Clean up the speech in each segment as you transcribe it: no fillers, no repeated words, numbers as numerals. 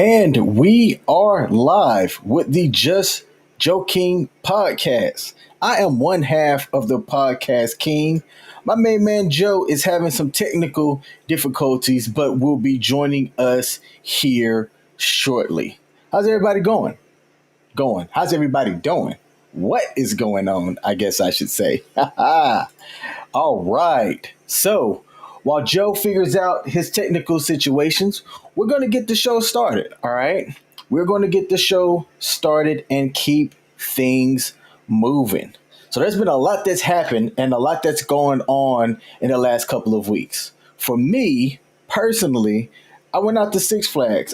And we are live with the Just Joking podcast. I am one half of the podcast king. My main man Joe is having some technical difficulties, but will be joining us here shortly. How's everybody going? How's everybody doing? What is going on? I guess I should say. All right. So while Joe figures out his technical situations, we're going to get the show started. All right. We're going to get the show started and keep things moving. So there's been a lot that's happened and a lot that's going on in the last couple of weeks. For me personally, I went out to Six Flags.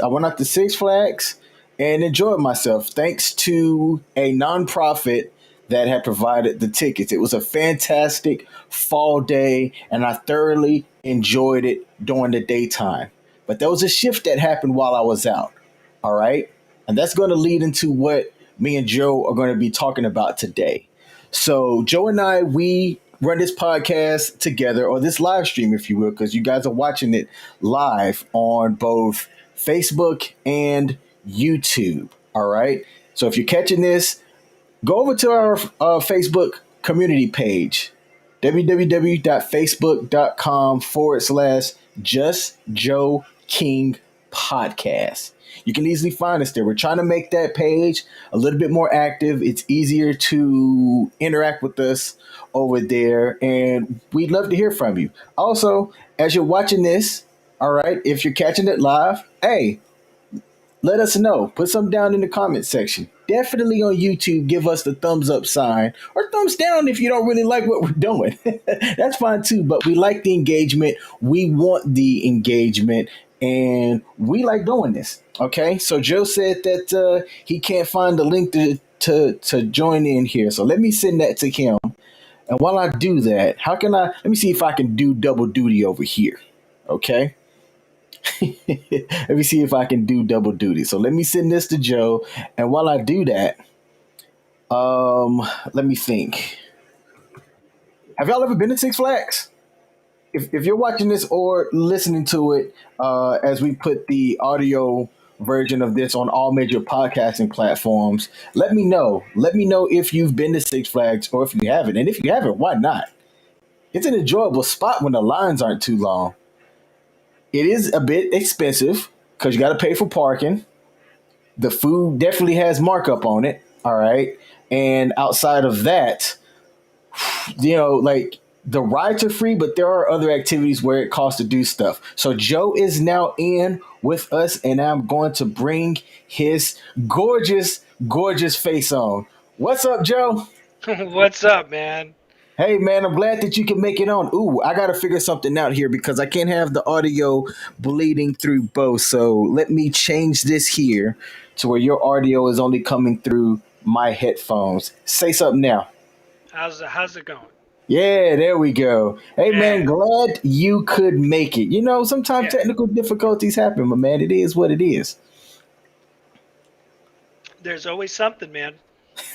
And enjoyed myself thanks to a nonprofit that had provided the tickets. It was a fantastic fall day, and I thoroughly enjoyed it during the daytime. But there was a shift that happened while I was out. All right. And that's going to lead into what me and Joe are going to be talking about today. So, Joe and I, we run this podcast together, or this live stream, if you will, because you guys are watching it live on both Facebook and YouTube. All right. So, if you're catching this, go over to our Facebook community page, www.facebook.com/Just Joe King Podcast. You can easily find us there. We're trying to make that page a little bit more active. It's easier to interact with us over there, and we'd love to hear from you. Also, as you're watching this, all right, if you're catching it live, hey, let us know. Put something down in the comment section. Definitely on YouTube, give us the thumbs up sign or thumbs down if you don't really like what we're doing. That's fine too, but we like the engagement. We want the engagement, and we like doing this. Okay, so Joe said that he can't find the link to join in here. So let me send that to him. And while I do that, let me see if I can do double duty over here. Okay. Let me see if I can do double duty. So let me send this to Joe. And while I do that, let me think. Have y'all ever been to Six Flags? If you're watching this or listening to it as we put the audio version of this on all major podcasting platforms, let me know. Let me know if you've been to Six Flags or if you haven't. And if you haven't, why not? It's an enjoyable spot when the lines aren't too long. It is a bit expensive because you got to pay for parking. The food definitely has markup on it. All right. And outside of that, like the rides are free, but there are other activities where it costs to do stuff. So Joe is now in with us, and I'm going to bring his gorgeous, gorgeous face on. What's up, Joe? What's up, man? Hey, man, I'm glad that you can make it on. Ooh, I got to figure something out here because I can't have the audio bleeding through both. So let me change this here to where your audio is only coming through my headphones. Say something now. How's it going? Yeah, there we go. Hey, man, Yeah, glad you could make it. Sometimes yeah. technical difficulties happen, but man, it is what it is. There's always something, man.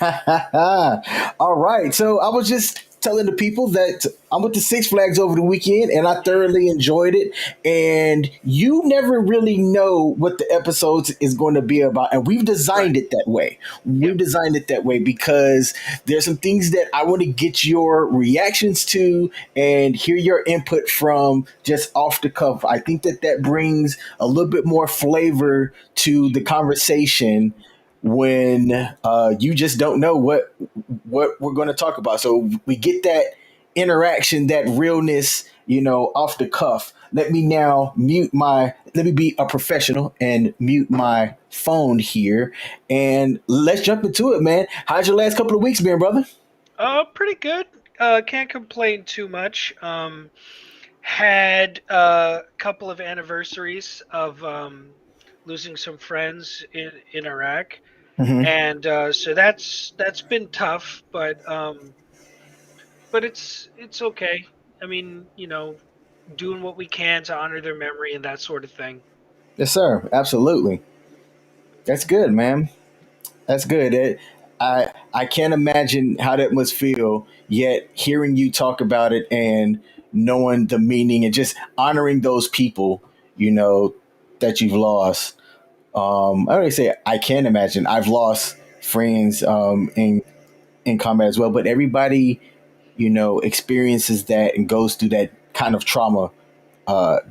All right. So I was just telling the people that I went to Six Flags over the weekend and I thoroughly enjoyed it. And you never really know what the episodes is going to be about. And we've Right. designed it that way. We've Yep. designed it that way because there's some things that I want to get your reactions to and hear your input from just off the cuff. I think that brings a little bit more flavor to the conversation when you just don't know what we're going to talk about. So we get that interaction, that realness, off the cuff. Let me now let me be a professional and mute my phone here. And let's jump into it, man. How's your last couple of weeks been, brother? Pretty good. Can't complain too much. Had a couple of anniversaries of losing some friends in Iraq, Hmm. and so that's been tough, but it's okay. I mean, doing what we can to honor their memory and that sort of thing. Yes, sir. Absolutely. That's good, man. That's good. I can't imagine how that must feel. Yet hearing you talk about it and knowing the meaning and just honoring those people, you know, that you've lost. I already say I can imagine. I've lost friends in combat as well, but everybody, experiences that and goes through that kind of trauma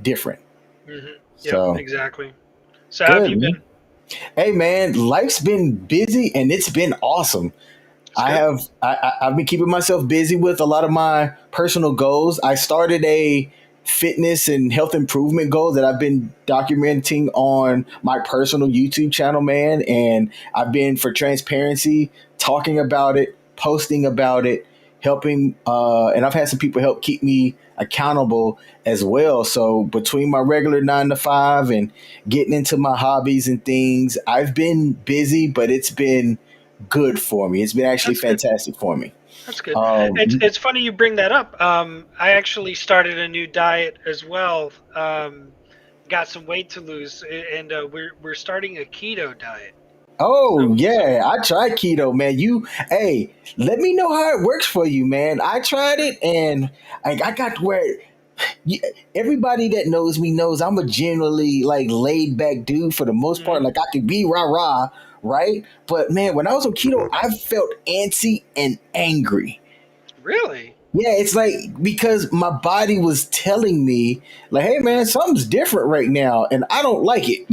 different. Yep, So exactly. So how have good, you man. been? Hey, man, life's been busy and it's been awesome. It's good. I've been keeping myself busy with a lot of my personal goals. I started a fitness and health improvement goal that I've been documenting on my personal YouTube channel, man. And I've been, for transparency, talking about it, posting about it, helping, and I've had some people help keep me accountable as well. So between my regular 9 to 5 and getting into my hobbies and things, I've been busy, but it's been good for me. It's been actually That's good. fantastic for me. That's good. It's Um, it's funny you bring that up. I actually started a new diet as well. Got some weight to lose, and we're starting a keto diet. oh So yeah, I tried keto, man. Hey, let me know how it works for you, man. I tried it, and I got to where you, everybody that knows me knows I'm a generally like laid back dude for the most part. mhm. Like I could be rah rah, right? But man, when I was on keto, I felt antsy and angry. Really? Yeah, it's like because my body was telling me, like, hey man, something's different right now, and I don't like it.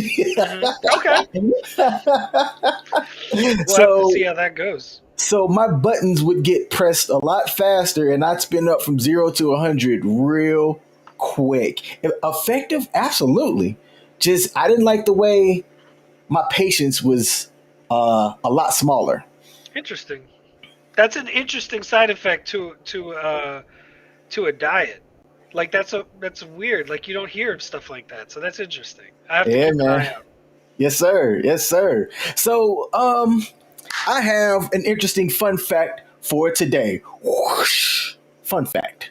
Okay. We'll have to see so how that goes. so my buttons would get pressed a lot faster and I'd spin up from 0 to 100 real quick. Effective? Absolutely. Just I didn't like the way my patience was a lot smaller. Interesting. That's an interesting side effect to a diet. Like that's weird. Like you don't hear of stuff like that. So that's interesting. I have to Yeah, keep an man. eye out. Yes, sir. Yes, sir. So, I have an interesting fun fact for today. Whoosh. Fun fact.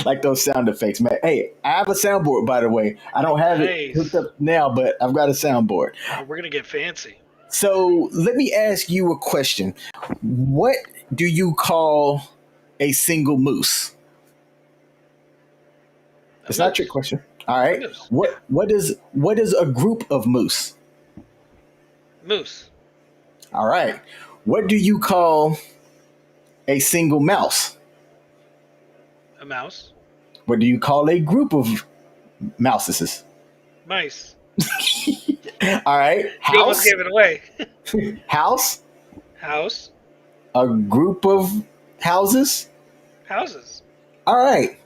Like those sound effects, man. Hey, I have a soundboard, by the way. I don't have it hooked Nice. up now, but I've got a soundboard. We're gonna get fancy. So let me ask you a question. What do you call a single moose? A It's not a trick moose. question. All A right. moose. Yeah. What is a group of moose? Moose. All right. What do you call a single mouse? A mouse. What do you call a group of mouses? Mice. All right. You almost House? gave it away. House? House. A group of houses? Houses. All right.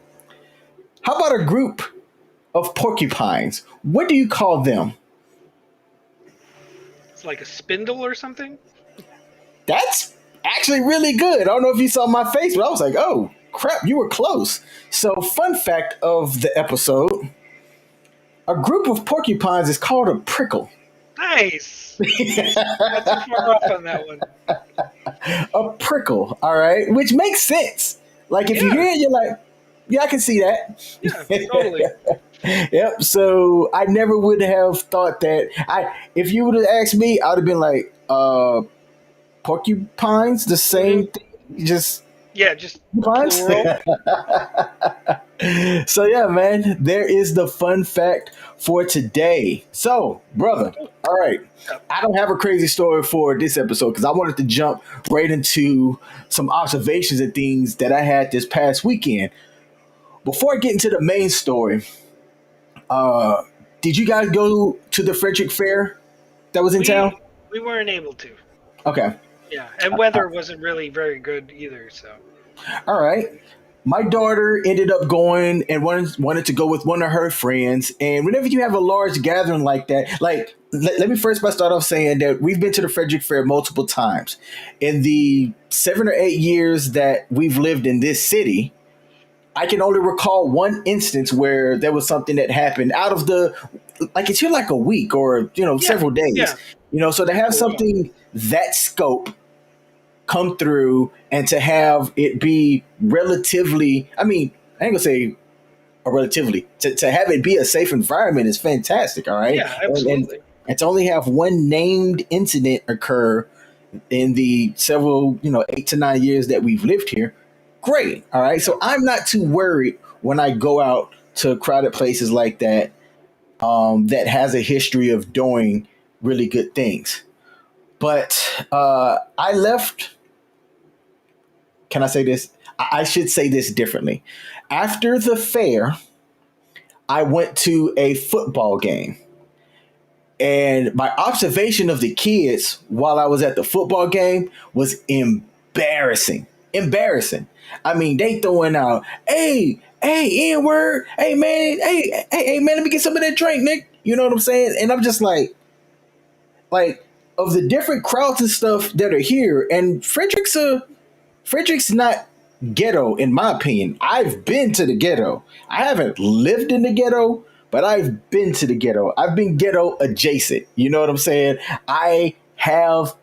How about a group of porcupines? What do you call them? It's like a spindle or something. That's actually really good. I don't know if you saw my face, but I was like, oh, crap, you were close. So, fun fact of the episode, a group of porcupines is called a prickle. Nice. Not too far off on that one. A prickle, all right, which makes sense. Like if you Yeah. hear it, you're like, yeah, I can see Yeah. that. Totally. Yep. So I never would have thought that. If you would have asked me, I would have been like, porcupines, the Hmm. same thing, just Yeah. Just porcupines. plural. So yeah, man, there is the fun fact for today. So, brother, all right. Yeah. I don't have a crazy story for this episode because I wanted to jump right into some observations and things that I had this past weekend. Before I get into the main story, uh, did you guys go to the Frederick Fair that was in town? We weren't able to. Okay. Yeah, and weather wasn't really very good either. So All right. My daughter ended up going and wanted to go with one of her friends. And whenever you have a large gathering like that, like let me first by start off saying that we've been to the Frederick Fair multiple times. In the 7 or 8 years that we've lived in this city, I can only recall one instance where there was something that happened out of the like it's here like a week or yeah, several days. yeah, So to takes have a while. something that scope come through and to have it be relatively, I mean, I ain't gonna say a relatively, to have it be a safe environment is fantastic. All right. Yeah, And absolutely. and to only have one named incident occur in the several 8 to 9 years that we've lived here, great. All right. Yeah, So I'm not too worried when I go out to crowded places like that. that has a history of doing really good things. But I left. Can I say this? I should say this differently. After the fair, I went to a football game. And my observation of the kids while I was at the football game was embarrassing. Embarrassing. I mean, they throwing out, hey, N word, hey man, hey man, let me get some of that drink, Nick. You know what I'm saying? And I'm just like of the different crowds and stuff that are here, and Frederick's not ghetto in my opinion. I've been to the ghetto. I haven't lived in the ghetto, but I've been to the ghetto. I've been ghetto adjacent. You know what I'm saying? I have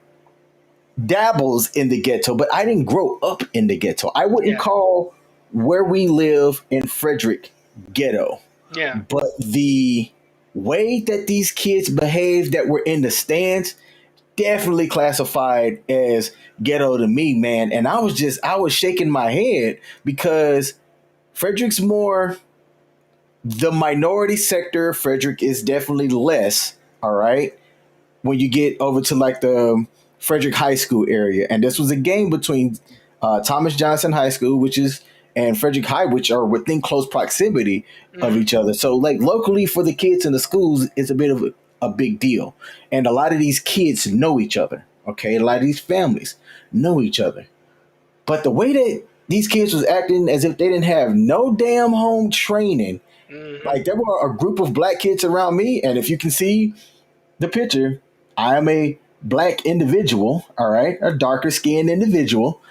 dabbles in the ghetto, but I didn't grow up in the ghetto. I wouldn't Yeah. call where we live in Frederick ghetto. Yeah. But the way that these kids behave that were in the stands definitely classified as ghetto to me, man. And I was shaking my head because Frederick's more the minority sector. Frederick is definitely less. All right. When you get over to like the Frederick High School area, and this was a game between Thomas Johnson High School, which is and Frederick High, which are within close proximity of Hmm. each other. So like locally for the kids in the schools, it's a bit of a big deal, and a lot of these kids know each other. Okay, a lot of these families know each other, but the way that these kids was acting as if they didn't have no damn home training. Hmm. Like there were a group of black kids around me, and if you can see the picture, I am a black individual, all right, a darker skinned individual.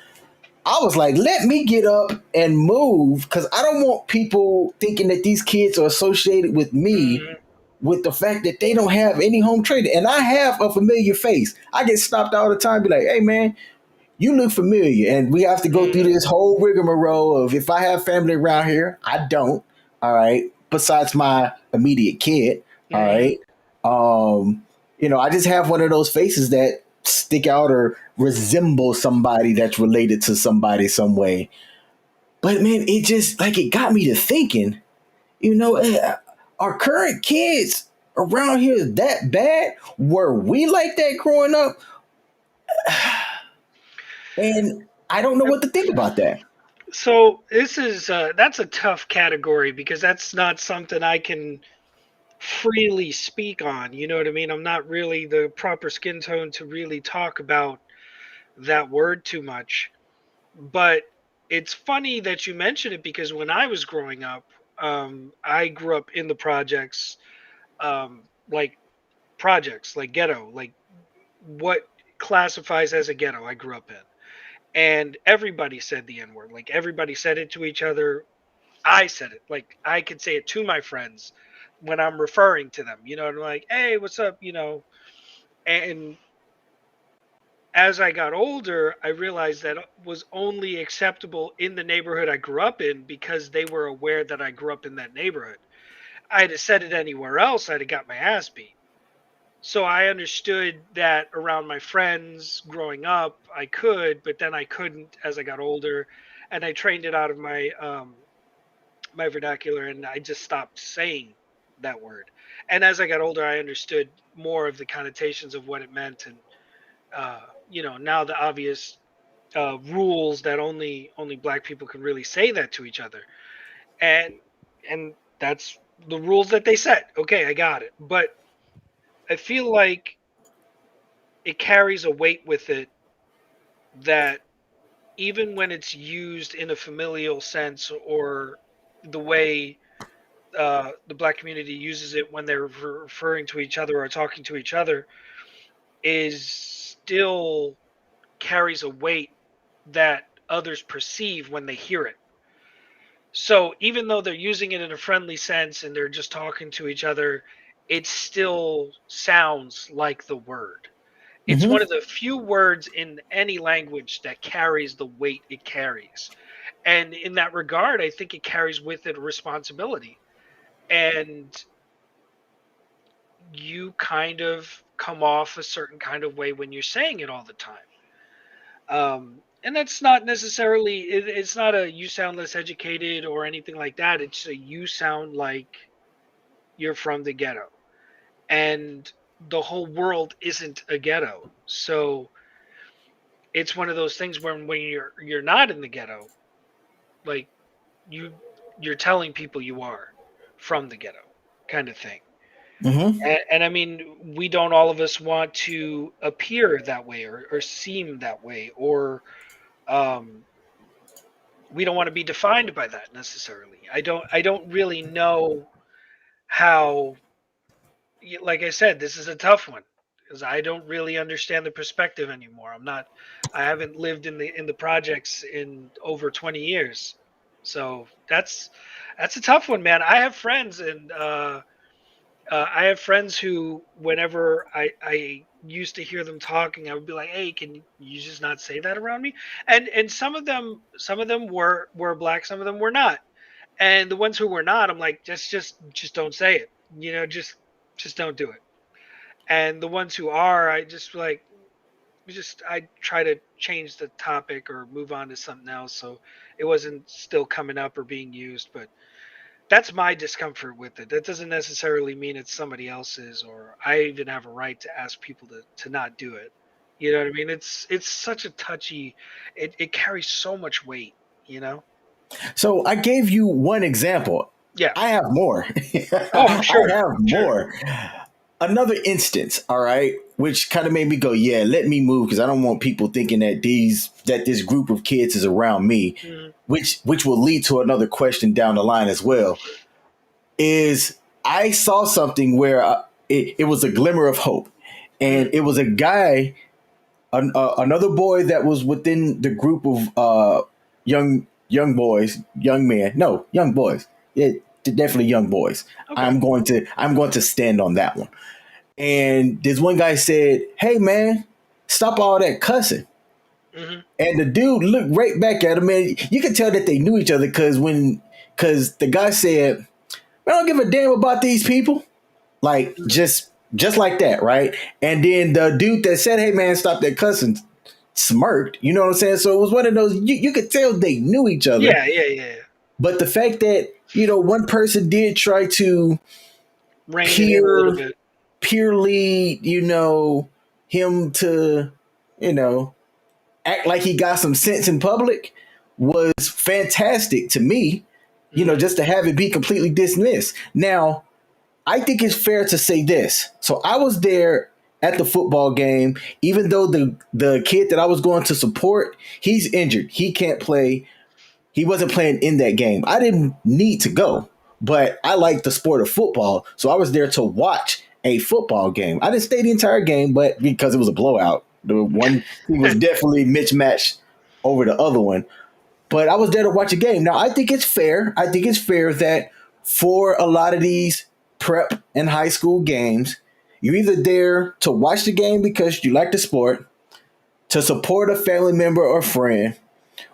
I was like, let me get up and move because I don't want people thinking that these kids are associated with me Hmm. with the fact that they don't have any home training. And I have a familiar face. I get stopped all the time, be like, hey man, you look familiar. And we have to go through Hmm. this whole rigmarole of if I have family around here, I don't. All right. Besides my immediate kid. All Hmm. right. I just have one of those faces that stick out or resemble somebody that's related to somebody some way. But man, it just like it got me to thinking, our current kids around here that bad? Were we like that growing up? And I don't know what to think about that. So this is that's a tough category because that's not something I can freely speak on. You know what I mean? I'm not really the proper skin tone to really talk about that word too much. But it's funny that you mention it because when I was growing up, I grew up in the projects, like projects, like ghetto, like what classifies as a ghetto I grew up in. And everybody said the N word. Like everybody said it to each other. I said it. Like I could say it to my friends when I'm referring to them. You know, I'm like, hey, what's up? You know, and as I got older, I realized that it was only acceptable in the neighborhood I grew up in because they were aware that I grew up in that neighborhood. I'd have said it anywhere else, I'd have got my ass beat. So I understood that around my friends growing up, I could, but then I couldn't as I got older, and I trained it out of my vernacular, and I just stopped saying that word. And as I got older, I understood more of the connotations of what it meant, and now the obvious rules that only black people can really say that to each other, and that's the rules that they set. Okay, I got it, but I feel like it carries a weight with it that even when it's used in a familial sense or the way the black community uses it when they're referring to each other or talking to each other is still carries a weight that others perceive when they hear it. So even though they're using it in a friendly sense and they're just talking to each other, it still sounds like the word. It's one Hmm. of the few words in any language that carries the weight it carries. And in that regard, I think it carries with it a responsibility. And you kind of come off a certain kind of way when you're saying it all the time. And that's not necessarily, it's not a you sound less educated or anything like that. It's a you sound like you're from the ghetto, and the whole world isn't a ghetto. So it's one of those things where when you're not in the ghetto, like you you're telling people you are from the ghetto, kind of thing. Hmm. And I mean, we don't all of us want to appear that way, or seem that way, or um, we don't want to be defined by that necessarily. I don't really know how. Like I said, this is a tough one because I don't really understand the perspective anymore. I haven't lived in the projects in over 20 years, so that's a tough one, man. I have friends who, whenever I used to hear them talking, I would be like, "Hey, can you just not say that around me?" And some of them were black, some of them were not. And the ones who were not, I'm like, just don't say it. Just don't do it. And the ones who are, I just like, I try to change the topic or move on to something else so it wasn't still coming up or being used. But that's my discomfort with it. That doesn't necessarily mean it's somebody else's, or I even have a right to ask people to not do it. You know what I mean? It's such a touchy. It carries so much weight. You know? So I gave you one example. Yeah. I have more. Oh, I'm I sure. have I'm sure. more. Another instance, all right, which kind of made me go, yeah, let me move because I don't want people thinking that this group of kids is around me, Hmm. which will lead to another question down the line as well. Is I saw something where it was a glimmer of hope, and Hmm. it was a guy, another boy that was within the group of young boys, young men, no, young boys, yeah, definitely young boys. Okay. I'm going to stand on that one. And this one guy said, "Hey man, stop all that cussing." Hmm. And the dude looked right back at him, and you could tell that they knew each other because the guy said, "I don't give a damn about these people." Like Hmm. just like that, right? And then the dude that said, "Hey man, stop that cussing," smirked. You know what I'm saying? So it was one of those you could tell they knew each other, Yeah. Yeah. Yeah. Yeah. but the fact that one person did try to Rein it in a little peer bit. purely, him to, you know, act like he got some sense in public was fantastic to me, Hmm. just to have it be completely dismissed. Now, I think it's fair to say this. So I was there at the football game, even though the kid that I was going to support, he's injured. He can't play. He wasn't playing in that game. I didn't need to go, but I like the sport of football, so I was there to watch a football game. I didn't stay the entire game, but because it was a blowout, the one team was definitely mismatched over the other one. But I was there to watch a game. Now I think it's fair. I think it's fair that for a lot of these prep and high school games, you're either there to watch the game because you like the sport, to support a family member or friend,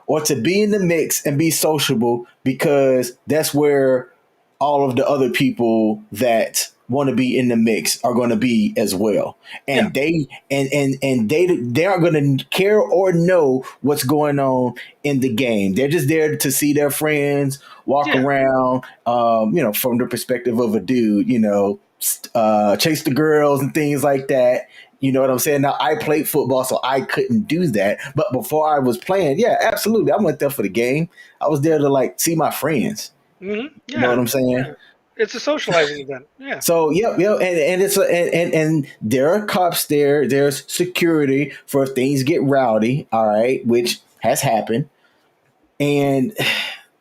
or to be in the mix and be sociable because that's where all of the other people that want to be in the mix are going to be as well. Yeah. And they aren't going to care or know what's going on in the game. They're just there to see their friends walk Yeah. around, from the perspective of a dude, chase the girls and things like that. You know what I'm saying? Now I played football, so I couldn't do that. But before I was playing, yeah, absolutely, I went there for the game. I was there to like see my friends. Hmm. You know what Yeah. I'm saying? Yeah. It's a socializing event. Yeah. So yep, and it's and there are cops there. There's security for if things get rowdy. All right, which has happened. And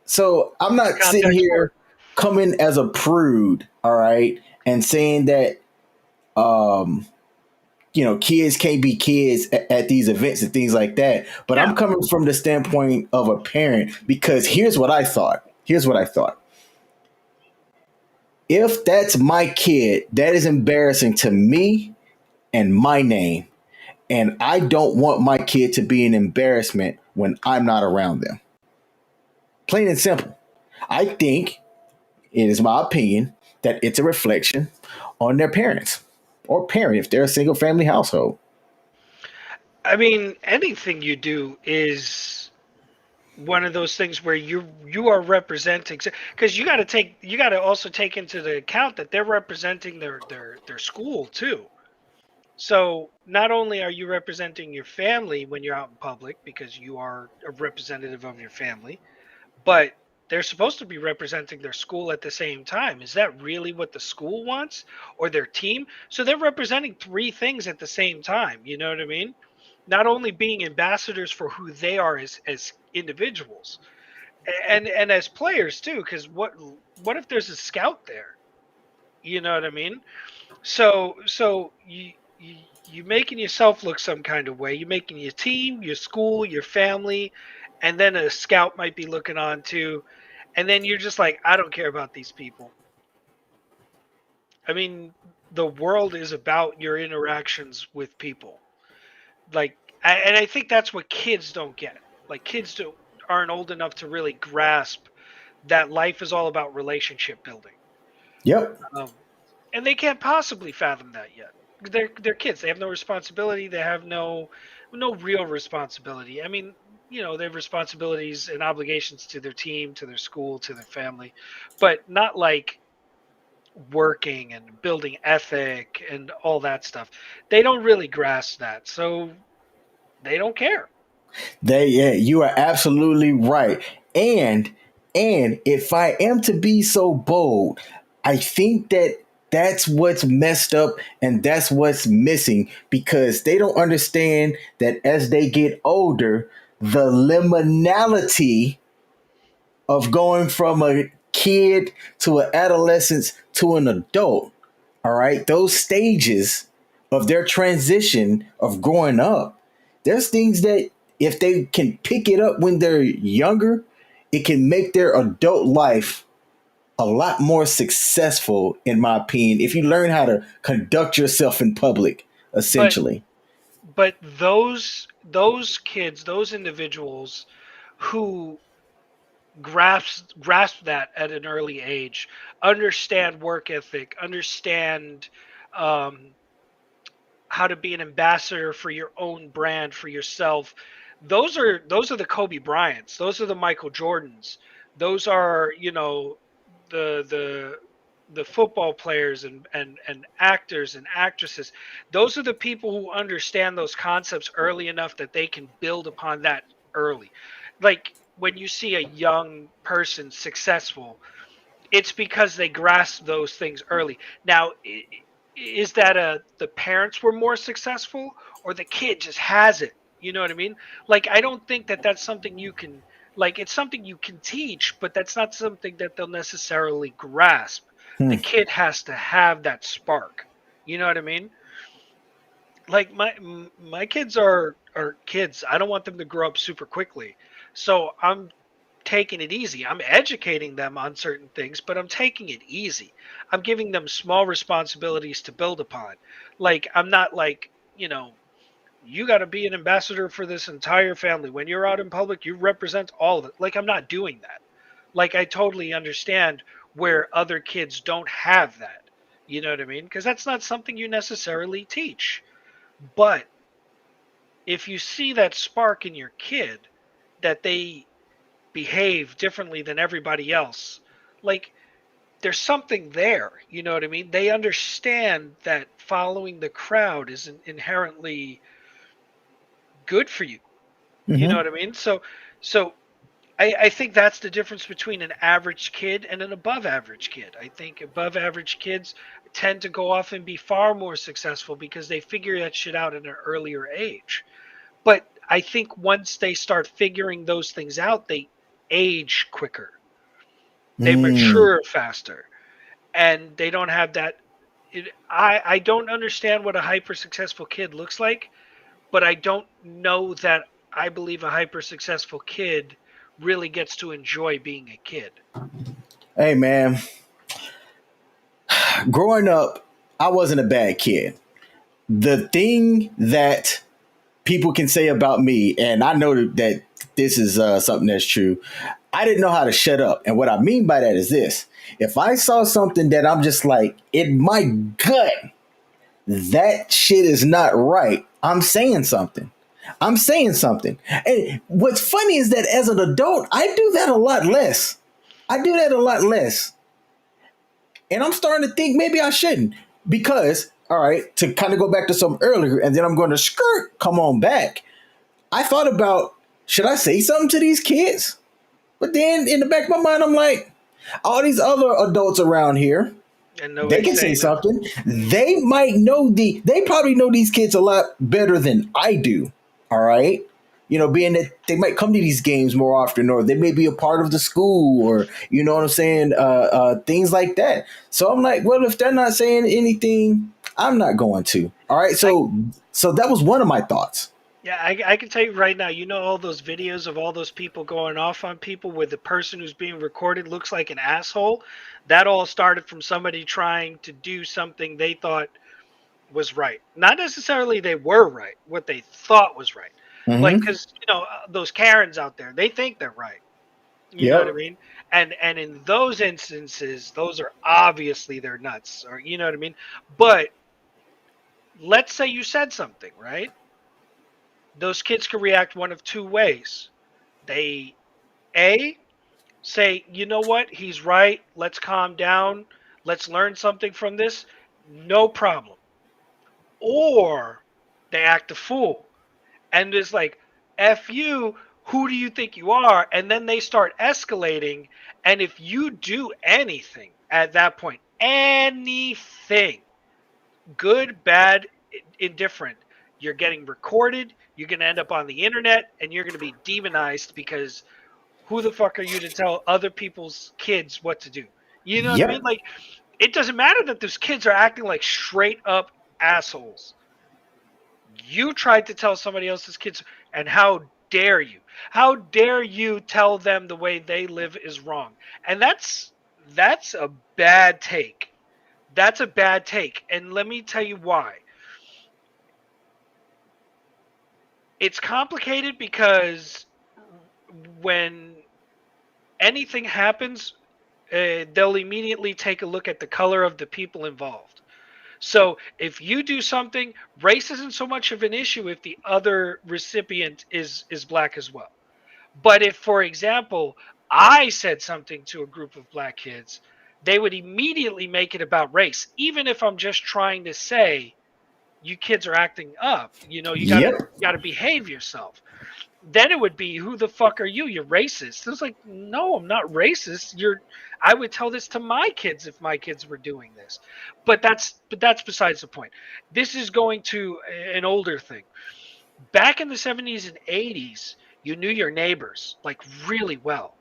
so I'm It's a not sitting contact sport. here coming as a prude. All right, and saying that um kids can't be kids at these events and things like that. But Yeah. I'm coming from the standpoint of a parent because here's what I thought. Here's what I thought. If that's my kid, that is embarrassing to me and my name. And I don't want my kid to be an embarrassment when I'm not around them. Plain and simple. I think it is my opinion that it's a reflection on their parents or parent if they're a single family household. I mean, anything you do is one of those things where you are representing, because you got to also take into the account that they're representing their school too. So not only are you representing your family when you're out in public because you are a representative of your family, but they're supposed to be representing their school at the same time. Is that really what the school wants or their team? So they're representing three things at the same time. You know what I mean? Not only being ambassadors for who they are as individuals and as players too, because what if there's a scout there? You know what I mean? So you making yourself look some kind of way. You're making your team, your school, your family, and then a scout might be looking on too. And then you're just like, I don't care about these people. I mean, the world is about your interactions with people. Like, and I think that's what kids don't get. Like, aren't old enough to really grasp that life is all about relationship building. Yep. Um, and they can't possibly fathom that yet. They're kids. They have no responsibility. They have no real responsibility. I mean, they have responsibilities and obligations to their team, to their school, to their family, but not like working and building ethic and all that stuff. They don't really grasp that, so they don't care. Yeah, you are absolutely right. And if I am to be so bold, I think that that's what's messed up and that's what's missing because they don't understand that as they get older, the liminality of going from a kid to an adolescence to an adult, all right, those stages of their transition of growing up, there's things that if they can pick it up when they're younger, it can make their adult life a lot more successful, in my opinion, if you learn how to conduct yourself in public, But essentially. those kids, those individuals who grasp that at an early age, understand work ethic, understand um, how to be an ambassador for your own brand for yourself. Those are the Kobe Bryants. Those are the Michael Jordans. Those are the football players and actors and actresses. Those are the people who understand those concepts early enough that they can build upon that early. Like when you see a young person successful, it's because they grasp those things early. Now, is that the parents were more successful or the kid just has it? You know what I mean? Like, I don't think that that's something you can, like, it's something you can teach, but that's not something that they'll necessarily grasp. The Hmm. kid has to have that spark. You know what I mean? Like my kids are kids. I don't want them to grow up super quickly. So I'm taking it easy. I'm educating them on certain things, but I'm taking it easy. I'm giving them small responsibilities to build upon. Like, I'm not like, you got to be an ambassador for this entire family. When you're out in public, you represent all of it. Like, I'm not doing that. Like, I totally understand where other kids don't have that. You know what I mean? Because that's not something you necessarily teach. But if you see that spark in your kid, that they behave differently than everybody else, like there's something there. You know what I mean? They understand that following the crowd isn't inherently good for you. You know Hmm. what I mean? So I think that's the difference between an average kid and an above average kid. I think above average kids tend to go off and be far more successful because they figure that shit out at an earlier age. But I think once they start figuring those things out, they age quicker. They Mm. mature faster, and they don't have that. I don't understand what a hyper successful kid looks like, but I don't know that I believe a hyper successful kid really gets to enjoy being a kid. Hey, man, growing up, I wasn't a bad kid. The thing that people can say about me, and I know that this is something that's true. I didn't know how to shut up, and what I mean by that is this: if I saw something that I'm just like in my gut, that shit is not right. I'm saying something. I'm saying something. And what's funny is that as an adult, I do that a lot less. I do that a lot less. And I'm starting to think maybe I shouldn't. Because, all right, to kind of go back to something earlier, and then I'm going to come on back. I thought about, should I say something to these kids? But then in the back of my mind, I'm like, all these other adults around here, And they nobody's can say saying nothing. something. They probably know these kids a lot better than I do. All right. Being that they might come to these games more often, or they may be a part of the school, or you know what I'm saying, things like that. So I'm like, well, if they're not saying anything, I'm not going to. All right, I so that was one of my thoughts. Yeah, I can tell you right now, you know all those videos of all those people going off on people where the person who's being recorded looks like an asshole? That all started from somebody trying to do something they thought was right. Not necessarily they were right, what they thought was right. Like, Mm-hmm. because, those Karens out there, they think they're right. You know what I Yep. mean? And in those instances, those are obviously they're nuts, or you know what I mean? But let's say you said something, right? Those kids can react one of two ways. They A, say, you know what, he's right, let's calm down, let's learn something from this, no problem. Or they act a fool and it's like, F you, who do you think you are? And then they start escalating. And if you do anything at that point, anything, good, bad, indifferent, you're getting recorded, you're going to end up on the internet, and you're going to be demonized because who the fuck are you to tell other people's kids what to do? You know what I mean? Yep. Like, it doesn't matter that those kids are acting like straight up assholes. You tried to tell somebody else's kids, and how dare you? How dare you tell them the way they live is wrong? And that's a bad take. That's a bad take. And let me tell you why. It's complicated because when anything happens, they'll immediately take a look at the color of the people involved. So if you do something, race isn't so much of an issue if the other recipient is black as well. But if, for example, I said something to a group of black kids, they would immediately make it about race, even if I'm just trying to say, you kids are acting up. Yep. You gotta behave yourself. Then it would be, who the fuck are you? You're racist. It was like, no, I'm not racist. I would tell this to my kids if my kids were doing this. But that's besides the point. This is going to an older thing. Back in the 70s and 80s, you knew your neighbors like really well.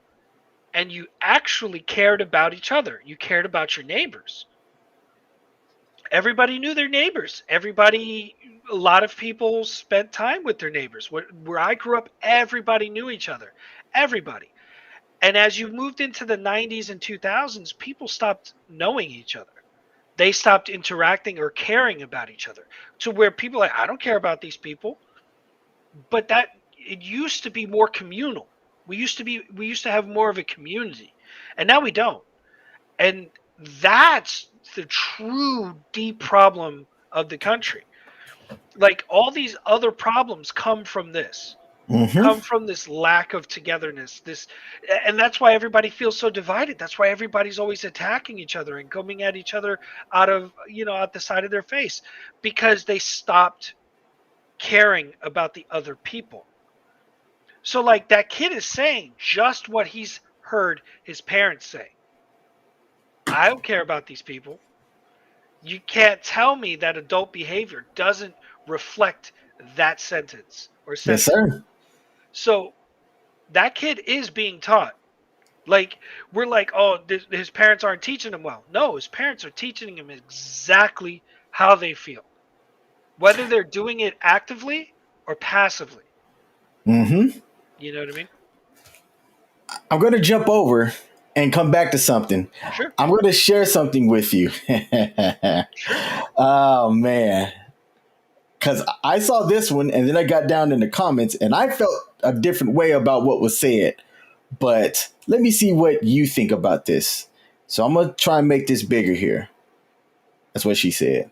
And you actually cared about each other. You cared about your neighbors. Everybody knew their neighbors. A lot of people spent time with their neighbors. Where I grew up, everybody knew each other. Everybody. And as you moved into the 90s and 2000s, people stopped knowing each other. They stopped interacting or caring about each other to where people are like, I don't care about these people. But that it used to be more communal. We used to have more of a community. And now we don't. And that's the true deep problem of the country. Like all these other problems come Mm-hmm. from this lack of togetherness, and that's why everybody feels so divided. That's why everybody's always attacking each other and coming at each other out the side of their face, because they stopped caring about the other people. So like that kid is saying just what he's heard his parents say. I don't care about these people. You can't tell me that adult behavior doesn't reflect that sentence or Yes, sentiment. sir. So that kid is being taught. Like, we're like, oh, his parents aren't teaching him well. No, his parents are teaching him exactly how they feel, whether they're doing it actively or passively. Mm-hmm. You know what I mean? I'm going to jump over and come back to something. Sure, I'm going to share something with you. sure. Oh, man. Because I saw this one and then I got down in the comments and I felt a different way about what was said. But let me see what you think about this. So I'm going to try and make this bigger here. That's what she said.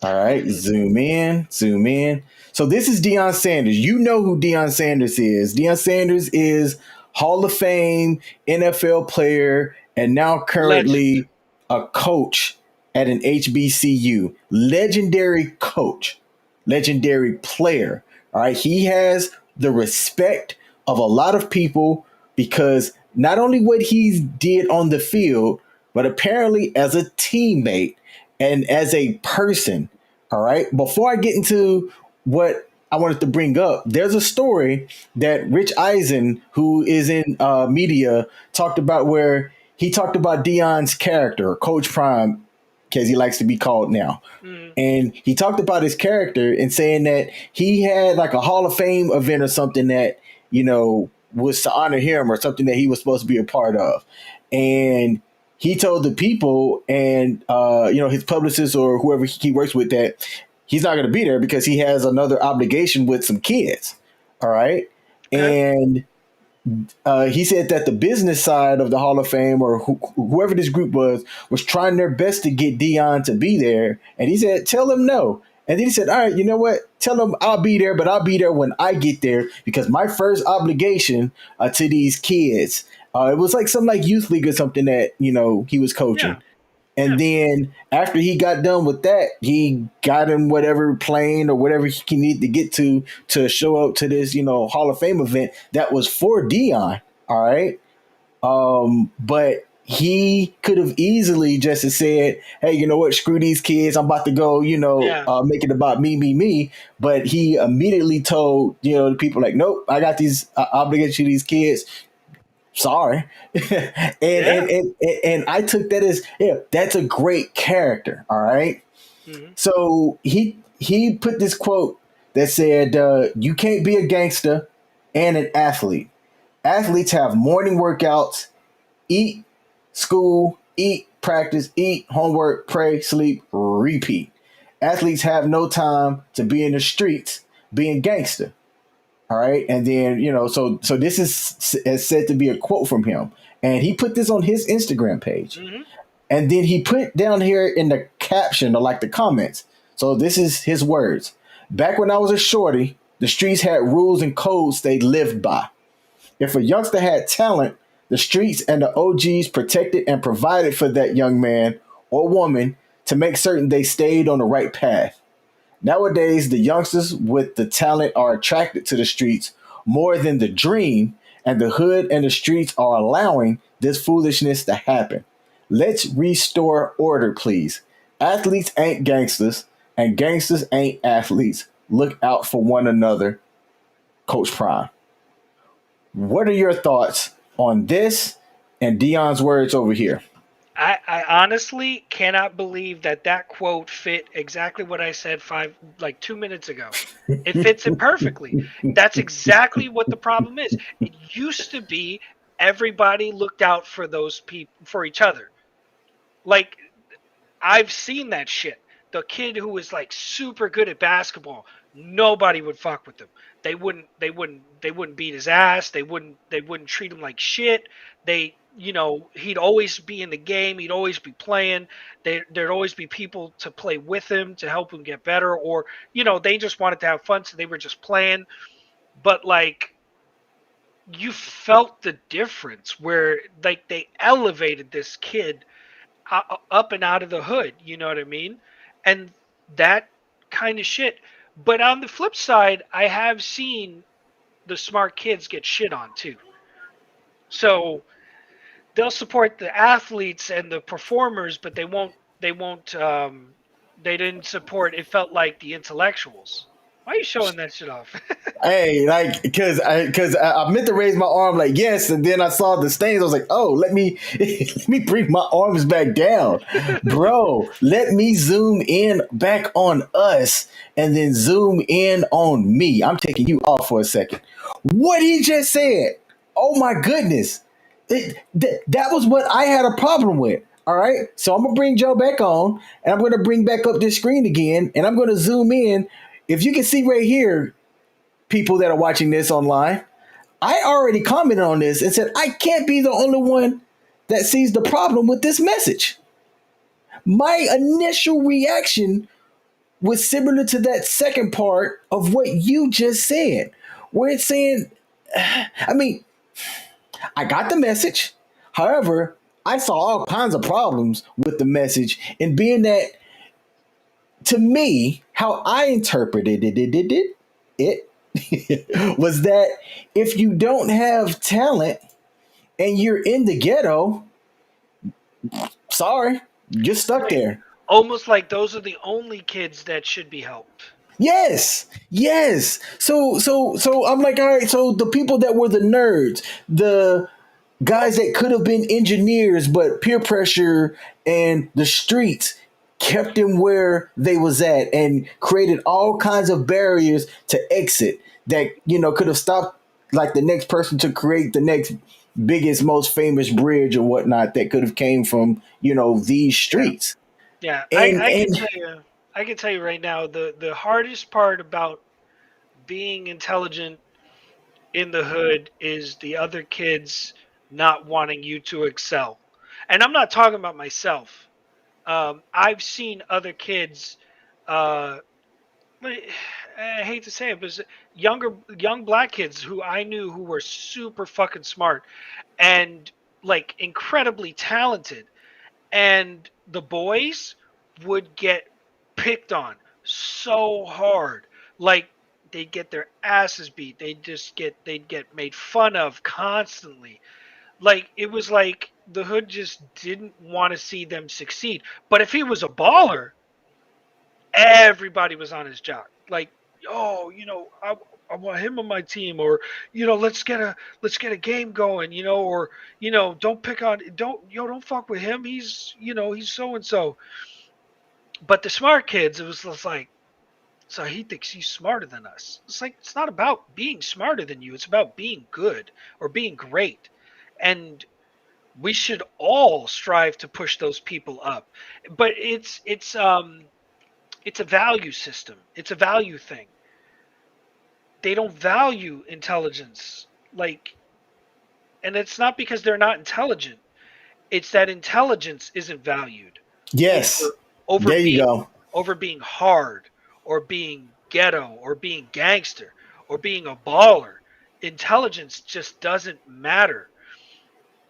All right, Mm-hmm. zoom in, zoom in. So this is Deion Sanders. You know who Deion Sanders is. Deion Sanders is Hall of Fame NFL player and now Legend. currently a coach at an HBCU. Legendary coach, legendary player. All right, he has the respect of a lot of people because not only what he did on the field, but apparently as a teammate and as a person. All right. Before I get into what I wanted to bring up, there's a story that Rich Eisen, who is in media, talked about where he talked about Dion's character, Coach Prime, because he likes to be called now. Mm-hmm. And he talked about his character and saying that he had like a Hall of Fame event or something that, was to honor him or something that he was supposed to be a part of. And he told the people and, his publicist or whoever he works with that he's not going to be there because he has another obligation with some kids. All right. Okay. And he said that the business side of the Hall of Fame or whoever this group was trying their best to get Dion to be there. And he said, tell him no. And then he said, all right, you know what? Tell him I'll be there, but I'll be there when I get there because my first obligation to these kids, it was like some like youth league or something that, he was Yeah. coaching. Yeah. And then after he got done with that, he got him whatever plane or whatever he needed to get to show up to this, Hall of Fame event that was for Dion. All right. But he could have easily just have said, hey, you know what? Screw these kids. I'm about to go, Yeah. make it about me, me, me. But he immediately told, the people like, nope, I got these obligations to these kids. Sorry. and, Yeah. and, and, and I took that as, yeah, that's a great character. All right. Mm-hmm. So he put this quote that said, you can't be a gangster and an athlete. Athletes have morning workouts, eat, school, eat, practice, eat, homework, pray, sleep, repeat. Athletes have no time to be in the streets being gangster. All right. And then, so this is said to be a quote from him. And he put this on his Instagram page. Mm-hmm. And then he put down here in the caption or like the comments. So this is his words. Back when I was a shorty, the streets had rules and codes they lived by. If a youngster had talent, the streets and the OGs protected and provided for that young man or woman to make certain they stayed on the right path. Nowadays, the youngsters with the talent are attracted to the streets more than the dream, and the hood and the streets are allowing this foolishness to happen. Let's restore order, please. Athletes ain't gangsters, and gangsters ain't athletes. Look out for one another, Coach Prime. What are your thoughts on this and Dion's words over here? I honestly cannot believe that that quote fit exactly what I said 2 minutes ago. It fits it perfectly. That's exactly what the problem is. It used to be everybody looked out for those people for each other. Like I've seen that shit. The kid who was like super good at basketball, nobody would fuck with him. They wouldn't beat his ass. They wouldn't treat him like shit. He'd always be in the game. He'd always be playing. There'd always be people to play with him to help him get better, or they just wanted to have fun, so they were just playing. But like you felt the difference where like they elevated this kid up and out of the hood. You know what I mean? And that kind of shit. But on the flip side, I have seen the smart kids get shit on too. So they'll support the athletes and the performers, but they won't. They won't. They didn't support. It felt like the intellectuals. Why are you showing that shit off? Hey, like, because I meant to raise my arm like yes, and then I saw the stains. I was like, oh, let me let me bring my arms back down, bro. Let me zoom in back on us, and then zoom in on me. I'm taking you off for a second. What he just said. Oh my goodness, that was what I had a problem with. All right, so I'm gonna bring Joe back on, and I'm gonna bring back up this screen again, and I'm gonna zoom in. If you can see right here, people that are watching this online, I already commented on this and said I can't be the only one that sees the problem with this message. My initial reaction was similar to that second part of what you just said, where it's saying, I mean, I got the message. However, I saw all kinds of problems with the message, and being that, to me, how I interpreted it was that if you don't have talent and you're in the ghetto, sorry, you're stuck Right. there. Almost like those are the only kids that should be helped. Yes, yes. So I'm like, all right. So the people that were the nerds, the guys that could have been engineers, but peer pressure and the streets kept them where they was at and created all kinds of barriers to exit that could have stopped like the next person to create the next biggest, most famous bridge or whatnot that could have came from these Yeah. streets. Yeah. And I can and tell you right now the hardest part about being intelligent in the hood is the other kids not wanting you to excel. And I'm not talking about myself. I've seen other kids uh but I hate to say it, but young black kids who I knew who were super fucking smart and like incredibly talented, and the boys would get picked on so hard, like they'd get their asses beat, they'd get made fun of constantly. Like it was like the hood just didn't want to see them succeed. But if he was a baller, everybody was on his jock. Like, oh, I want him on my team, or let's get a game going, or don't fuck with him. He's so and so. But the smart kids, it was just like, so he thinks he's smarter than us. It's like it's not about being smarter than you. It's about being good or being great, and we should all strive to push those people up. But it's a value system. It's a value thing. They don't value intelligence. Like, and it's not because they're not intelligent. It's that intelligence isn't valued yes, over over there you being go. over being hard or being ghetto or being gangster or being a baller. Intelligence just doesn't matter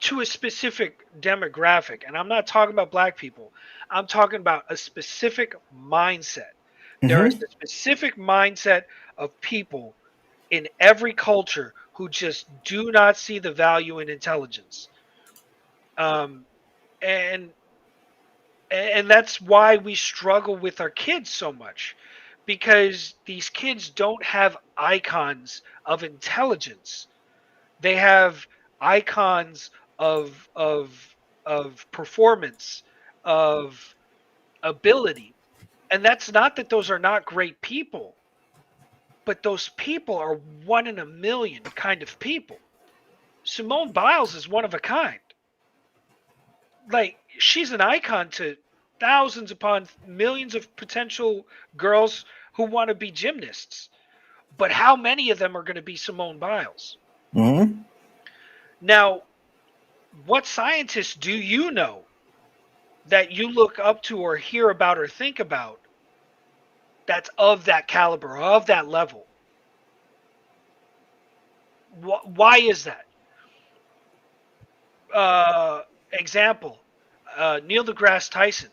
to a specific demographic. And I'm not talking about black people. I'm talking about a specific mindset. There is Hmm. a specific mindset of people in every culture who just do not see the value in intelligence. Um, and and that's why we struggle with our kids so much, because these kids don't have icons of intelligence. They have icons of performance, of ability. And that's not that those are not great people, but those people are one in a million kind of people. Simone Biles is one of a kind. Like she's an icon to thousands upon millions of potential girls who want to be gymnasts. But how many of them are going to be Simone Biles? Hmm. Now, what scientists do you know that you look up to or hear about or think about that's of that caliber, of that level? Why is that? Example, Neil deGrasse Tyson,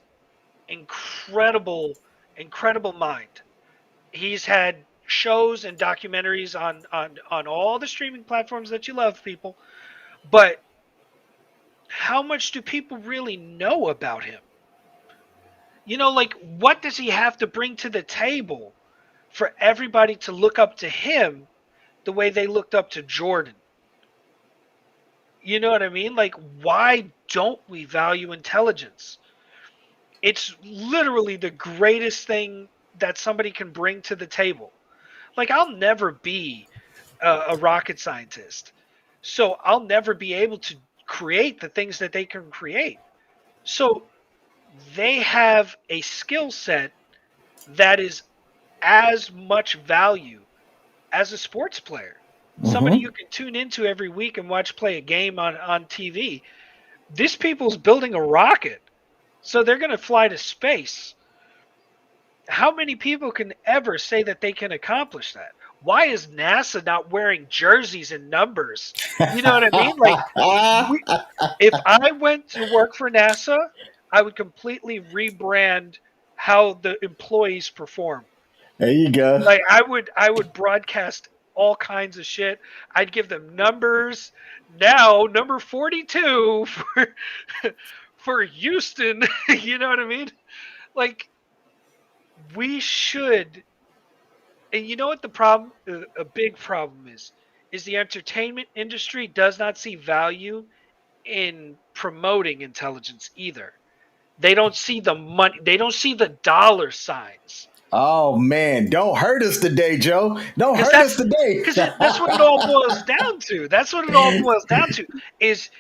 incredible, incredible mind. He's had shows and documentaries on all the streaming platforms that you love, people. But how much do people really know about him? Like what does he have to bring to the table for everybody to look up to him the way they looked up to Jordan? You know what I mean? Like, why don't we value intelligence? It's literally the greatest thing that somebody can bring to the table. Like, I'll never be a rocket scientist, so I'll never be able to create the things that they can create. So they have a skill set that is as much value as a sports player. Somebody Hmm. you can tune into every week and watch play a game on TV. This people's building a rocket, so they're going to fly to space. how many people can ever say that they can accomplish that? Why is NASA not wearing jerseys and numbers? You know what I mean? Like, we, if I went to work for NASA, I would completely rebrand how the employees perform. There you go. Like, I would broadcast all kinds of shit. I'd give them numbers. Now, number 42 for for Houston, you know what I mean? Like, we should, and you know what the problem, a big problem is the entertainment industry does not see value in promoting intelligence either. They don't see the money, they don't see the dollar signs. Oh man, don't hurt us today, Joe. Don't Because hurt us that's today. that's what it all boils down to. That's what it all boils down to is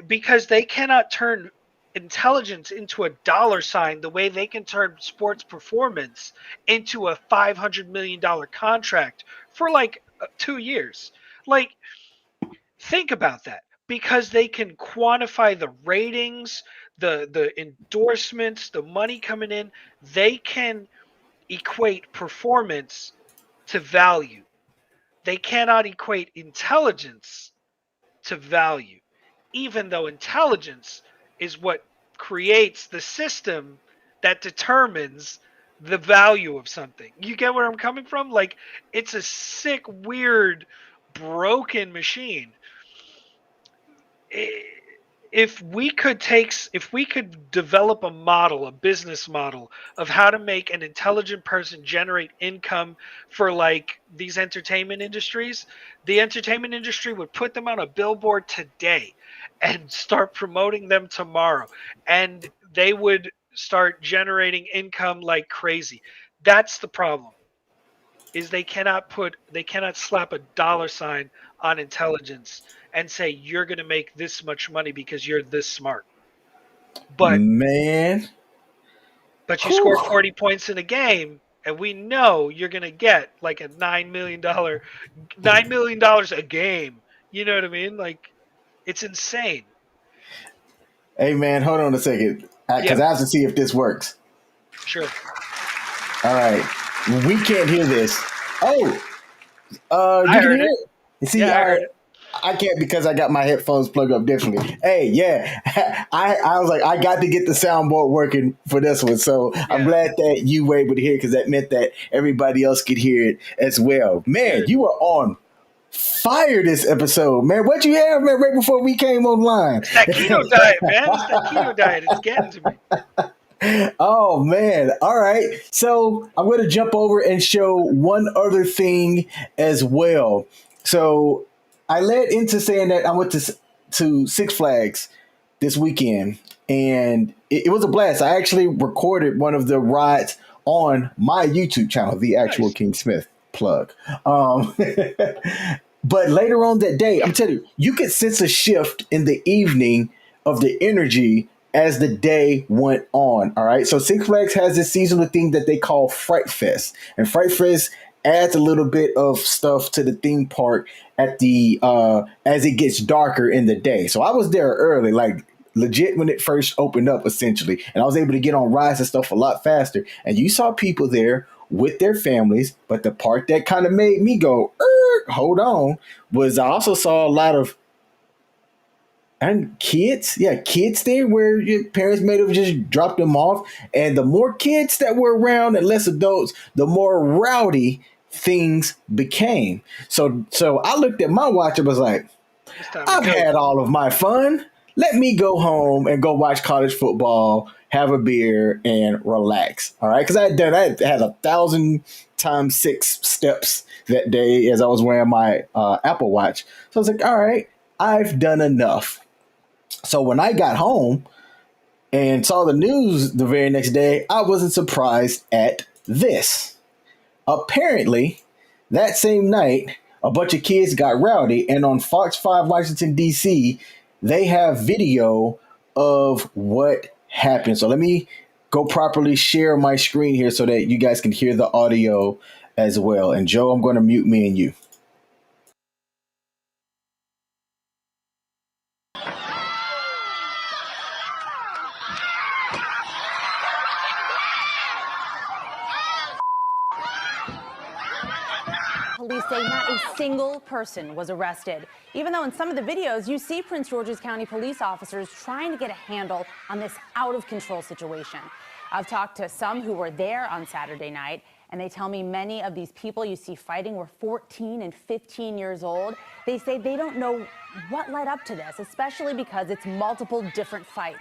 because they cannot turn intelligence into a dollar sign the way they can turn sports performance into a $500 million contract for like 2 years. Like, think about that. Because they can quantify the ratings, the endorsements, the money coming in, they can equate performance to value. They cannot equate intelligence to value, even though intelligence is what creates the system that determines the value of something. You get where I'm coming from? Like, it's a sick, weird, broken machine. If we could develop a model, a business model of how to make an intelligent person generate income for like these entertainment industries, the entertainment industry would put them on a billboard today and start promoting them tomorrow, and they would start generating income like crazy. That's the problem, is they cannot slap a dollar sign on intelligence and say you're going to make this much money because you're this smart. But Man. you score Whew. 40 points in a game and we know you're going to get like a $9 million a game. You know what I mean? Like, it's insane. Hey man, hold on a second. Yeah, Because I have to see if this works. sure. All right. We can't hear this. Oh, I you can heard hear it. it? You see, Yeah, I heard it. I can't because I got my headphones plugged up differently. Hey, yeah, I was like, I got to get the soundboard working for this one. So I'm Yeah, glad that you were able to hear it because that meant that everybody else could hear it as well. Man, good. you were on fire this episode, man. What you have, man, right before we came online? It's that keto diet, man. It's that keto diet. It's getting to me. Oh man. All right. So I'm going to jump over and show one other thing as well. So I led into saying that I went to Six Flags this weekend and it was a blast. I actually recorded one of the rides on my YouTube channel, the actual Nice. King Smith plug. Um, but later on that day, I'm telling you, you could sense a shift in the evening of the energy as the day went on. All right. So Six Flags has this seasonal thing that they call Fright Fest. And Fright Fest adds a little bit of stuff to the theme park at the as it gets darker in the day. So I was there early, like legit when it first opened up essentially. And I was able to get on rides and stuff a lot faster. And you saw people there with their families. But the part that kind of made me go, hold on, was I also saw a lot of and kids, yeah, kids there where your parents may have just dropped them off. And the more kids that were around and less adults, the more rowdy things became. So I looked at my watch and was like, It's time to I've go. had all of my fun. Let me go home and go watch college football, have a beer, and relax. All right, because I had 1,000 times 6 steps that day as I was wearing my Apple Watch. So I was like, all right, I've done enough. So when I got home and saw the news the very next day, I wasn't surprised at this. Apparently, that same night, a bunch of kids got rowdy, and on Fox 5 Washington, D.C., they have video of what happened. So let me go properly share my screen here so that you guys can hear the audio as well. And Joe, I'm going to mute me and you. say not a single person was arrested, even though in some of the videos you see Prince George's County police officers trying to get a handle on this out-of-control situation. I've talked to some who were there on Saturday night, and they tell me many of these people you see fighting were 14 and 15 years old. They say they don't know what led up to this, especially because it's multiple different fights.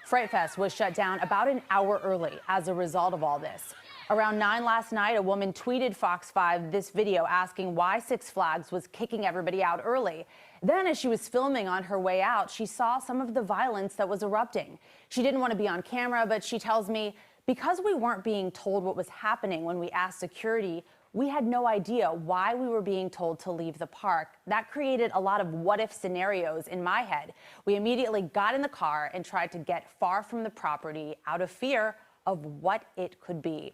Fright Fest was shut down about an hour early as a result of all this. Around 9 last night, a woman tweeted Fox 5 this video asking why Six Flags was kicking everybody out early. Then, as she was filming on her way out, she saw some of the violence that was erupting. She didn't want to be on camera, but she tells me, because we weren't being told what was happening when we asked security, we had no idea why we were being told to leave the park. That created a lot of what-if scenarios in my head. We immediately got in the car and tried to get far from the property out of fear of what it could be.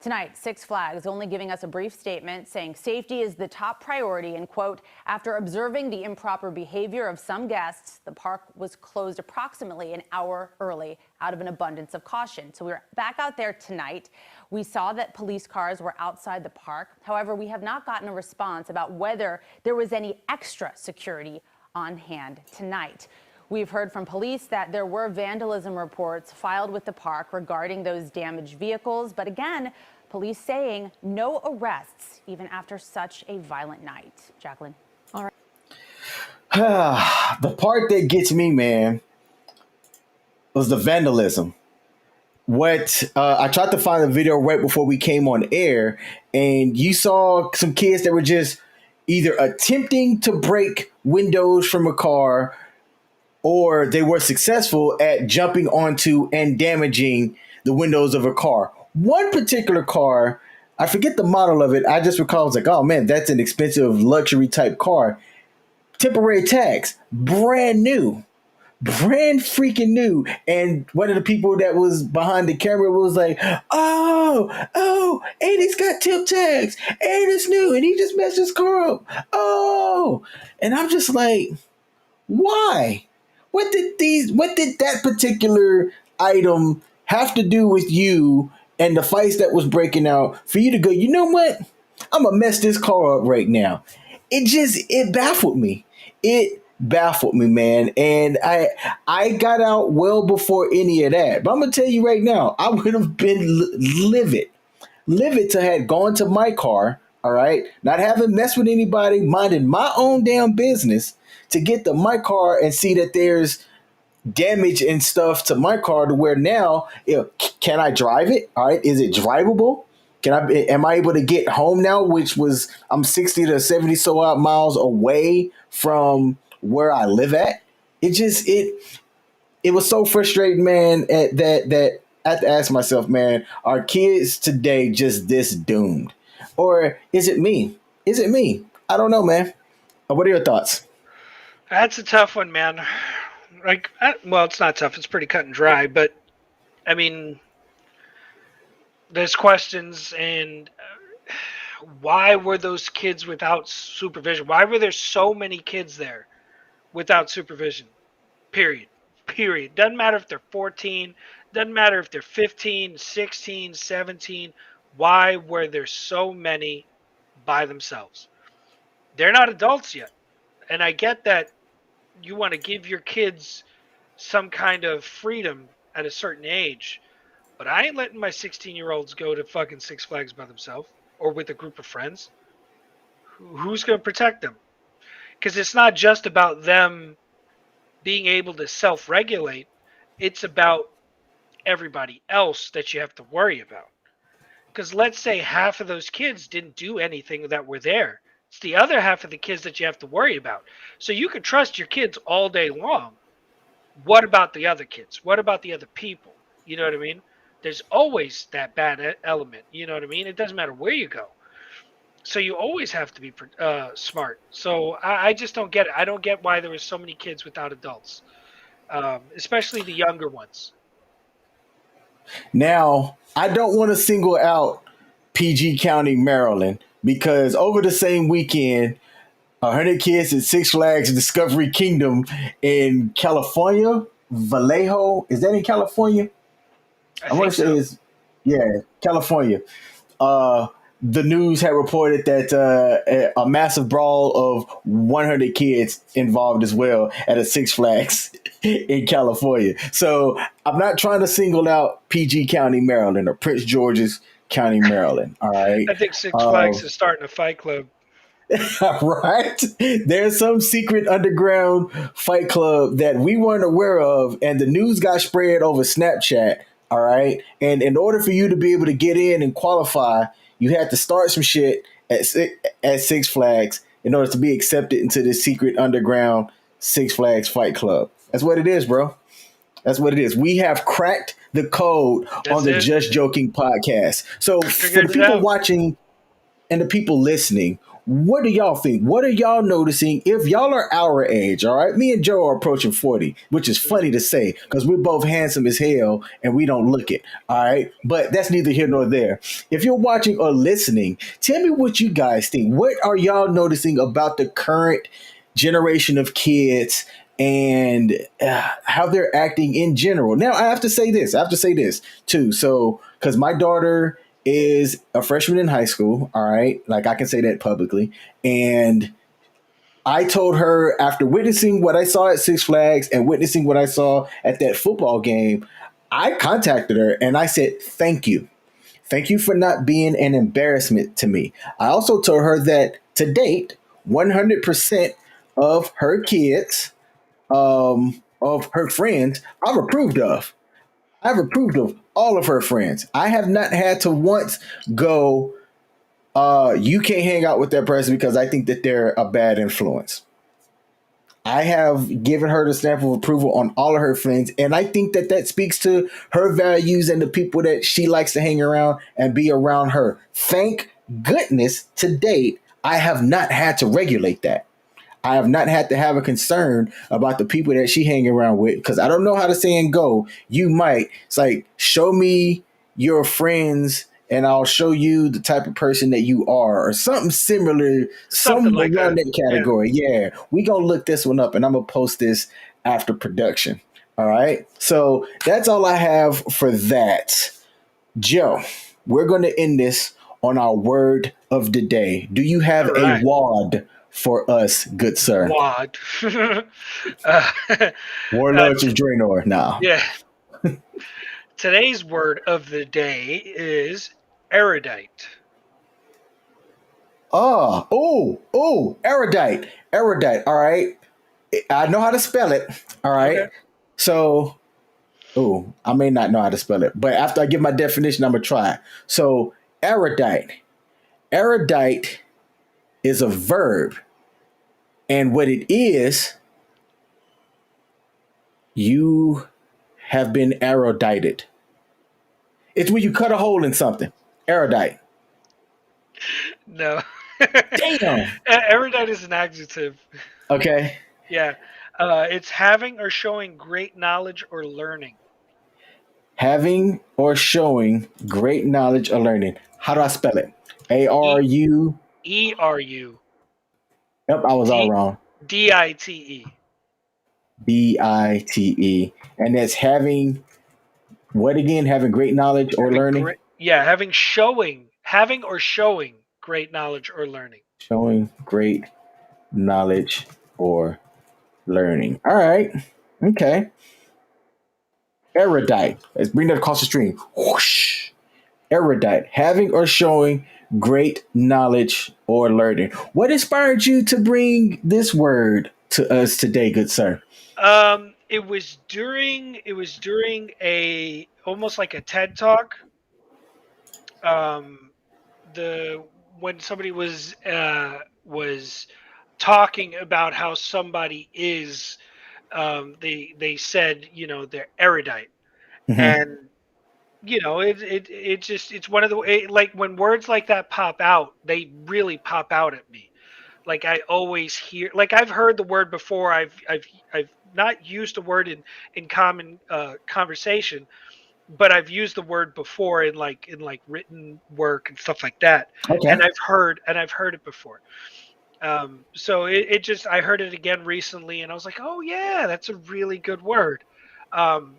Tonight, Six Flags only giving us a brief statement saying safety is the top priority and, quote, after observing the improper behavior of some guests, the park was closed approximately an hour early out of an abundance of caution. So we were back out there tonight. We saw that police cars were outside the park. However, we have not gotten a response about whether there was any extra security on hand tonight. We've heard from police that there were vandalism reports filed with the park regarding those damaged vehicles. But again, police saying no arrests even after such a violent night. Jacqueline. All right. The part that gets me, man, was the vandalism. What I tried to find a video right before we came on air, and you saw some kids that were just either attempting to break windows from a car, or they were successful at jumping onto and damaging the windows of a car. One particular car, I forget the model of it. I just recall, I was like, oh man, that's an expensive luxury type car. Temporary tags, brand new, brand freaking new. And one of the people that was behind the camera was like, oh, and it's got tip tags, and it's new, and he just messed his car up. Oh, and I'm just like, why? What did that particular item have to do with you and the fights that was breaking out for you to go, you know what? I'm gonna mess this car up right now. It baffled me. It baffled me, man. And I got out well before any of that. But I'm gonna tell you right now, I would have been livid to have gone to my car, all right, not having messed with anybody, minding my own damn business, to get to my car and see that there's damage and stuff to my car to where now, can I drive it? All right, is it drivable? Am I able to get home now? Which was, I'm 60 to 70 so odd miles away from where I live at. It was so frustrating, man. That I have to ask myself, man, are kids today just this doomed, or is it me? Is it me? I don't know, man. What are your thoughts? That's a tough one, man. Well, it's not tough. It's pretty cut and dry. But, I mean, there's questions. And why were those kids without supervision? Why were there so many kids there without supervision? Period. Doesn't matter if they're 14. Doesn't matter if they're 15, 16, 17. Why were there so many by themselves? They're not adults yet. And I get that you want to give your kids some kind of freedom at a certain age, but I ain't letting my 16-year-olds go to fucking Six Flags by themselves or with a group of friends. Who's going to protect them? Because it's not just about them being able to self-regulate. It's about everybody else that you have to worry about. Because let's say half of those kids didn't do anything that were there. It's the other half of the kids that you have to worry about. So you can trust your kids all day long. What about the other kids? What about the other people? You know what I mean? There's always that bad element. You know what I mean? It doesn't matter where you go. So you always have to be smart. So I just don't get it. I don't get why there were so many kids without adults, especially the younger ones. Now, I don't want to single out PG County, Maryland, because over the same weekend, 100 kids at Six Flags Discovery Kingdom in California, Vallejo. Is that in California? I want to say it's, yeah, California. the news had reported that a massive brawl of 100 kids involved as well at a Six Flags in California. So I'm not trying to single out PG County, Maryland, or Prince George's County, Maryland. All right. I think Six Flags Um, is starting a fight club. right? There's some secret underground fight club that we weren't aware of, and the news got spread over Snapchat. All right. And in order for you to be able to get in and qualify, you had to start some shit at Six Flags in order to be accepted into this secret underground Six Flags fight club. That's what it is, bro. That's what it is. We have cracked the code on That's the it. Just Joking podcast. So for the Figured it people out. watching and the people listening, what do y'all think? What are y'all noticing? If y'all are our age, all right, me and Joe are approaching 40, which is funny to say because we're both handsome as hell and we don't look it, all right? But that's neither here nor there. If you're watching or listening, tell me what you guys think. What are y'all noticing about the current generation of kids and how they're acting in general? Now, I have to say this. I have to say this too. So, because my daughter is a freshman in high school, all right? Like I can say that publicly. And I told her after witnessing what I saw at Six Flags and witnessing what I saw at that football game, I contacted her and I said, thank you. Thank you for not being an embarrassment to me. I also told her that to date, 100% of her kids, of her friends, I've approved of. I've approved of all of her friends. I have not had to once go, you can't hang out with that person because I think that they're a bad influence. I have given her the stamp of approval on all of her friends, and I think that that speaks to her values and the people that she likes to hang around and be around her. Thank goodness to date, I have not had to regulate that. I have not had to have a concern about the people that she hang around with because I don't know how the saying go. You might. It's like, show me your friends and I'll show you the type of person that you are or something similar, Something some like around that. that Yeah. category. Yeah, we going to look this one up and I'm going to post this after production. All right. So that's all I have for that. Joe, we're going to end this on our word of the day. Do you have All a right. wad for us, good sir? Wad. uh, Warlords of Draenor now. yeah. Today's word of the day is erudite. Erudite. Erudite. All right. I know how to spell it. All Okay. right. So, I may not know how to spell it, but after I give my definition, I'm going to try. So, erudite. Erudite is a verb. And what it is, you have been erudited. It's when you cut a hole in something. Erudite. No. Damn. Erudite is an adjective. Okay. Yeah. It's having or showing great knowledge or learning. Having or showing great knowledge or learning. How do I spell it? E ARU. ERU Yep, I was all D wrong. DITE. BITE. And that's having what again? Having great knowledge or Having learning? great, having or showing great knowledge or learning. Showing great knowledge or learning. All right. Okay. Erudite. Let's bring that across the stream. Whoosh. Erudite. Having or showing great knowledge or learning. What inspired you to bring this word to us today, good sir? It was during a almost like a TED talk. Um, the when somebody was talking about how somebody is, they said, they're erudite. Mm-hmm. And it's one of like when words like that pop out, they really pop out at me. Like I always hear, like I've heard the word before. I've not used the word in common conversation, but I've used the word before in like written work and stuff like that. Okay. And I've heard it before. So it just, I heard it again recently and I was like, oh yeah, that's a really good word.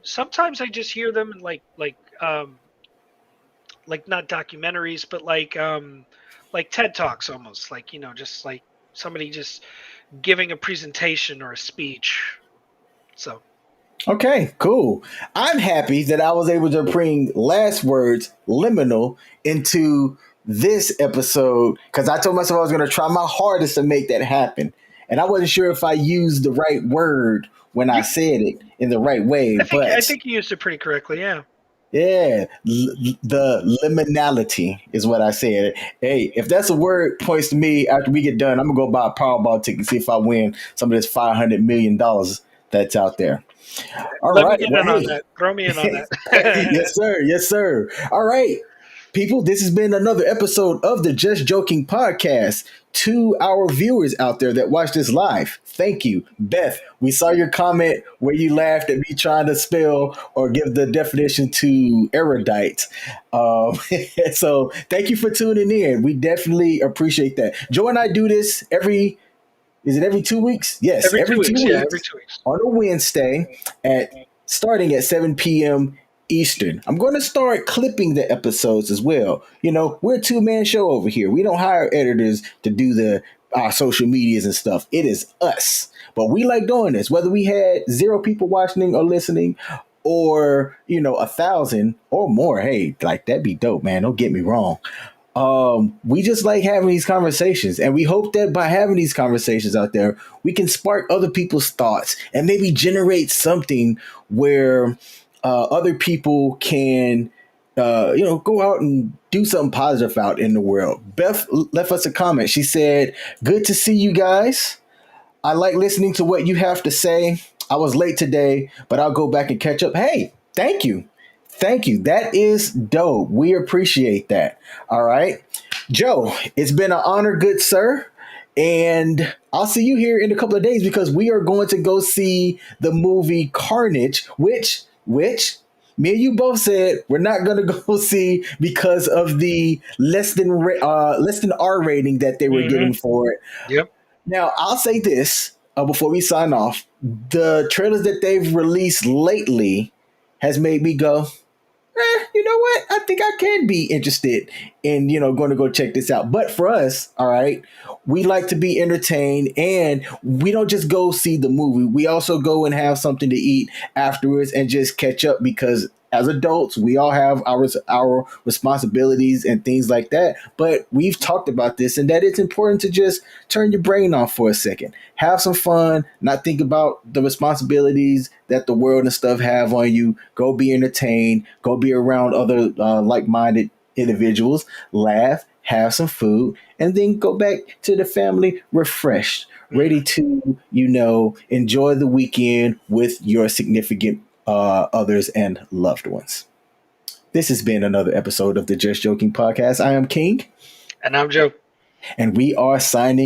Sometimes I just hear them in like like not documentaries, but like TED Talks almost, like, just like somebody just giving a presentation or a speech. So Okay, cool. I'm happy that I was able to bring Last Words Liminal into this episode because I told myself I was going to try my hardest to make that happen. And I wasn't sure if I used the right word when I you, said it in the right way, I but think you used it pretty correctly. Yeah. yeah, the liminality is what I said. Hey, if that's a word points to me after we get done, I'm gonna go buy a Powerball ticket and see if I win some of this $500 million that's out there. All Let me right. get Well, in on hey, that. Throw me in on that. yes, sir. Yes, sir. All right. People, this has been another episode of the Just Joking podcast. To our viewers out there that watch this live, thank you. Beth, we saw your comment where you laughed at me trying to spell or give the definition to erudite. Um, so thank you for tuning in. We definitely appreciate that. Joe and I do this is it every 2 weeks? Yes, Every two every two weeks. Yeah, every weeks 2 weeks. on a Wednesday at starting at 7 p.m. Eastern. I'm going to start clipping the episodes as well. We're a two-man show over here. We don't hire editors to do our social medias and stuff. It is us. But we like doing this, whether we had 0 people watching or listening, or 1,000 or more. Hey, like that'd be dope, man. Don't get me wrong. We just like having these conversations, and we hope that by having these conversations out there, we can spark other people's thoughts and maybe generate something where other people can go out and do something positive out in the world. Beth left us a comment. She said, "Good to see you guys. I like listening to what you have to say. I was late today, but I'll go back and catch up." Hey, thank you. Thank you. That is dope. We appreciate that. All right. Joe, it's been an honor, good sir. And I'll see you here in a couple of days because we are going to go see the movie Carnage, which me and you both said we're not going to go see because of the less than R rating that they were Hmm. giving for it. Yep. Now, I'll say this before we sign off. The trailers that they've released lately has made me go, you know what? I think I can be interested in, going to go check this out. But for us, all right, we like to be entertained, and we don't just go see the movie. We also go and have something to eat afterwards and just catch up because as adults, we all have our responsibilities and things like that. But we've talked about this and that it's important to just turn your brain off for a second, have some fun, not think about the responsibilities that the world and stuff have on you. Go be entertained, go be around other like-minded individuals, laugh, have some food, and then go back to the family refreshed, ready to, enjoy the weekend with your significant others and loved ones. This has been another episode of the Just Joking podcast. I am King, And I'm Joe. and we are signing